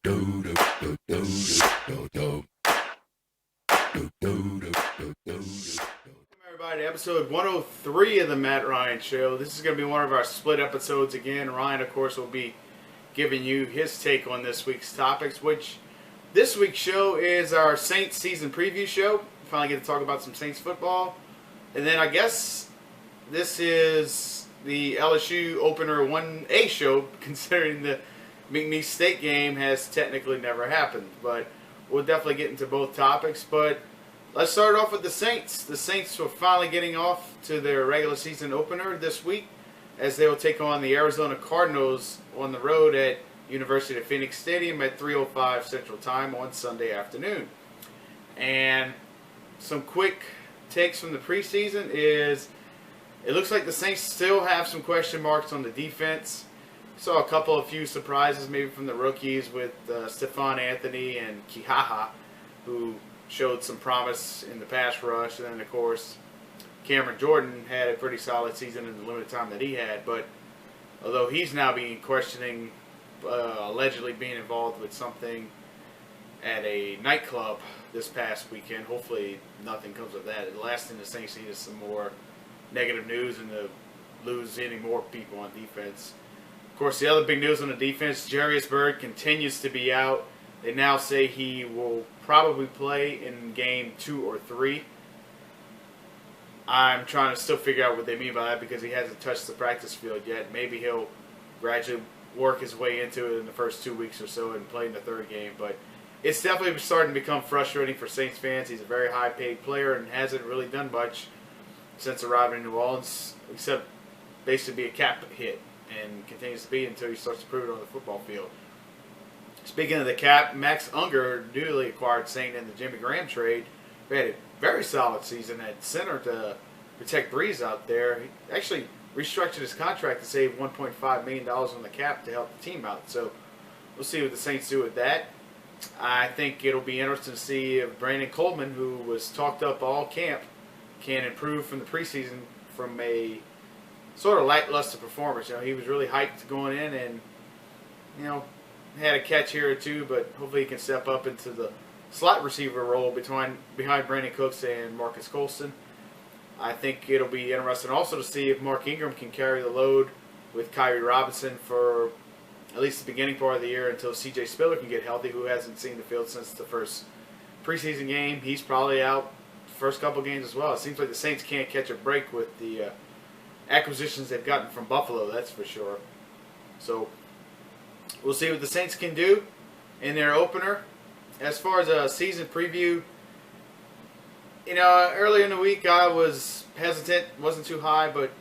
Everybody, episode 103 of the Matt Ryan Show. This is going to be one of our split episodes again. Ryan, of course, will be giving you his take on this week's topics, which this week's show is our Saints season preview show. We finally get to talk about some Saints football. And then I guess this is the LSU opener 1A show, considering the McNeese State game has technically never happened. But we'll definitely get into both topics. But let's start off with the Saints. The Saints are finally getting off to their regular season opener this week, as they will take on the Arizona Cardinals on the road at University of Phoenix Stadium at 3:05 Central Time on Sunday afternoon. And some quick takes from the preseason is it looks like the Saints still have some question marks on the defense. Saw a few surprises maybe from the rookies with Stephon Anthony and Kihaha, who showed some promise in the pass rush. And then, of course, Cameron Jordan had a pretty solid season in the limited time that he had. But although he's now being questioning, allegedly being involved with something at a nightclub this past weekend, hopefully nothing comes of that. The last thing the Saints need is some more negative news and to lose any more people on defense. Of course, the other big news on the defense, Jarius Byrd continues to be out. They now say he will probably play in game 2 or 3. I'm trying to still figure out what they mean by that because he hasn't touched the practice field yet. Maybe he'll gradually work his way into it in the first 2 weeks or so and play in the third game. But it's definitely starting to become frustrating for Saints fans. He's a very high-paid player and hasn't really done much since arriving in New Orleans, except basically be a cap hit, and continues to be until he starts to prove it on the football field. Speaking of the cap, Max Unger, newly acquired Saint in the Jimmy Graham trade, had a very solid season at center to protect Breeze out there. He actually restructured his contract to save $1.5 million on the cap to help the team out. So we'll see what the Saints do with that. I think it'll be interesting to see if Brandon Coleman, who was talked up all camp, can improve from the preseason from a sort of lackluster performance. He was really hyped going in and, had a catch here or two, but hopefully he can step up into the slot receiver role behind Brandon Cooks and Marcus Colston. I think it'll be interesting also to see if Mark Ingram can carry the load with Kyrie Robinson for at least the beginning part of the year until C.J. Spiller can get healthy, who hasn't seen the field since the first preseason game. He's probably out the first couple games as well. It seems like the Saints can't catch a break with the acquisitions they've gotten from Buffalo, that's for sure. So we'll see what the Saints can do in their opener. As far as a season preview, earlier in the week I was hesitant, wasn't too high, but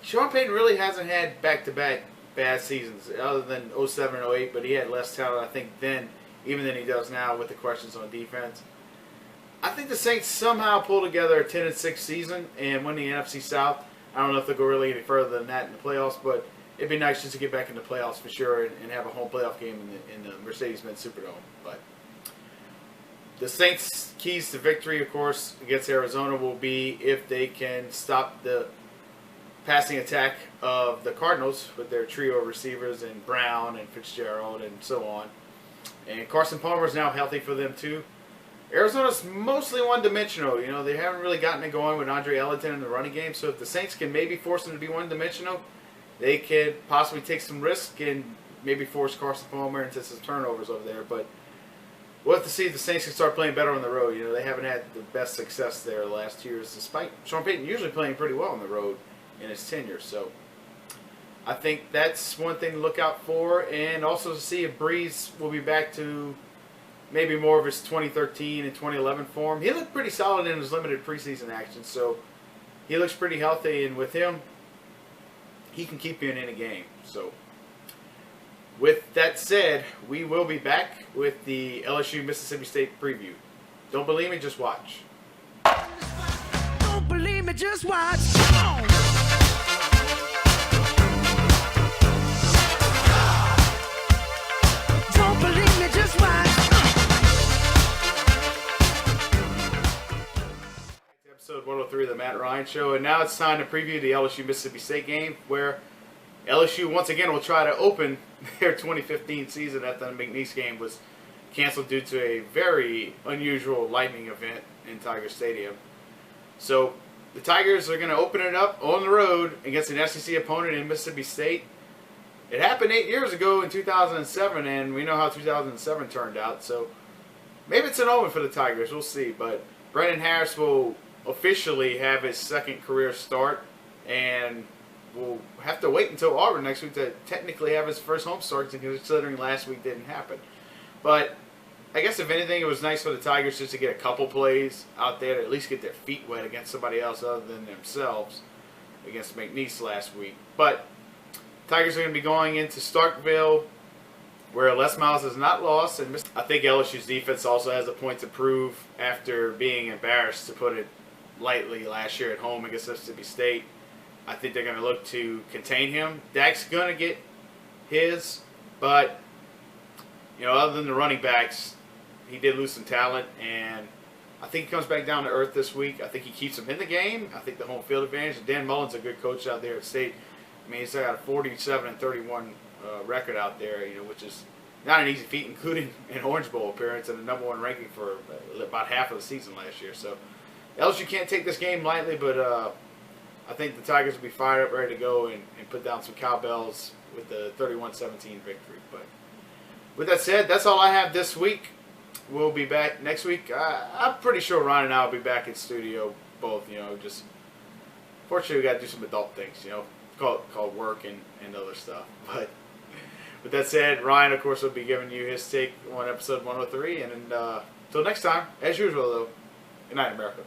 Sean Payton really hasn't had back-to-back bad seasons other than 07 and 08, but he had less talent, I think, then, even than he does now with the questions on defense. I think the Saints somehow pull together a 10-6 season and win the NFC South. I don't know if they'll go really any further than that in the playoffs, but it'd be nice just to get back in the playoffs for sure and have a home playoff game in the Mercedes-Benz Superdome. But the Saints' keys to victory, of course, against Arizona will be if they can stop the passing attack of the Cardinals with their trio of receivers and Brown and Fitzgerald and so on. And Carson Palmer is now healthy for them too. Arizona's mostly one-dimensional. They haven't really gotten it going with Andre Ellington in the running game. So if the Saints can maybe force them to be one-dimensional, they could possibly take some risk and maybe force Carson Palmer into some turnovers over there. But we'll have to see if the Saints can start playing better on the road. They haven't had the best success there the last 2 years, despite Sean Payton usually playing pretty well on the road in his tenure. So I think that's one thing to look out for, and also to see if Breeze will be back to maybe more of his 2013 and 2011 form. He looked pretty solid in his limited preseason action, so he looks pretty healthy, and with him, he can keep you in any game. So with that said, we will be back with the LSU Mississippi State preview. Don't believe me? Just watch. Don't believe me? Just watch. Don't believe me? Just watch. Episode 103 of the Matt Ryan Show, and now it's time to preview the LSU Mississippi State game, where LSU once again will try to open their 2015 season after the McNeese game was canceled due to a very unusual lightning event in Tiger Stadium. So the Tigers are going to open it up on the road against an SEC opponent in Mississippi State. It happened 8 years ago in 2007, and we know how 2007 turned out. So maybe it's an omen for the Tigers. We'll see. But Brendan Harris will officially have his second career start, and we'll have to wait until Auburn next week to technically have his first home start, considering last week didn't happen. But I guess if anything, it was nice for the Tigers just to get a couple plays out there to at least get their feet wet against somebody else other than themselves against McNeese last week. But Tigers are going to be going into Starkville, where Les Miles has not lost, and I think LSU's defense also has a point to prove after being embarrassed, to put it lightly, last year at home against Mississippi State. I think they're going to look to contain him. Dak's going to get his, but other than the running backs, he did lose some talent, and I think he comes back down to earth this week. I think he keeps them in the game. I think the home field advantage. Dan Mullen's a good coach out there at State. I mean, he's got a 47-31 record out there, which is not an easy feat, including an Orange Bowl appearance and the #1 ranking for about half of the season last year. So LSU can't take this game lightly, but I think the Tigers will be fired up, ready to go, and put down some cowbells with the 31-17 victory. But with that said, that's all I have this week. We'll be back next week. I'm pretty sure Ryan and I will be back in studio both. Just fortunately we got to do some adult things. Called work and other stuff. But with that said, Ryan, of course, will be giving you his take on episode 103. And until next time, as usual, though, good night, America.